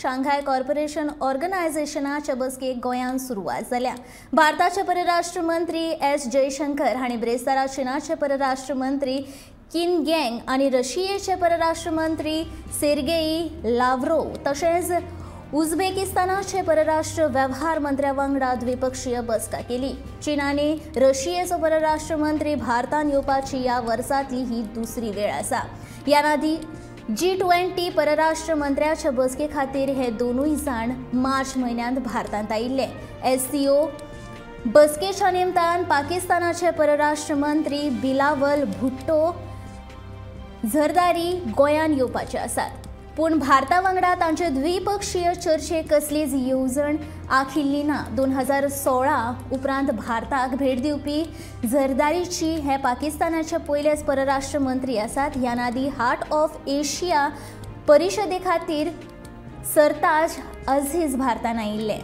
Shanghai corporation ऑर्गनायझेशनाचे बसकेक गोंयांत सुरवात जाल्या। भारताचे परराष्ट्र मंत्री एस जयशंकर हांणी ब्रेस्तारा चीनाचे परराष्ट्र मंत्री किन गँग आनी रशियेचे परराष्ट्र मंत्री सेर्गेई लाव्रोव तशेंच उझबेकिस्तानाचे परराष्ट्र वेव्हार मंत्र्या वांगडा द्विपक्षीय बसका केली। चीन आनी रशियेचो परराष्ट्र मंत्री भारतांत येवपाची ह्या वर्सांतली ही दुसरी वेळ आसा। ह्या आदी G20 परराष्ट्र मंत्र्याचे बसके खातीर हे दोनूय जाण मार्च म्हयन्यांत भारतांत आयिल्ले। SCO बसकेच्या निमतान पाकिस्तानाचे परराष्ट्र मंत्री बिलावल भुट्टो झरदारी गोंयांत येवपाचे आसात। पूण भारता वांगडा तांचे द्विपक्षीय चर्चेक कसलीच येवजण आखिल्ली ना। 2016 उपरांत भारताक भेट दिवपी झरदारीची हे पाकिस्तानाचे पयलेच परराष्ट्र मंत्री आसात। ह्या आदी हार्ट ऑफ एशिया परिशदे खातीर सरताज अझीज भारतांत आयिल्ले।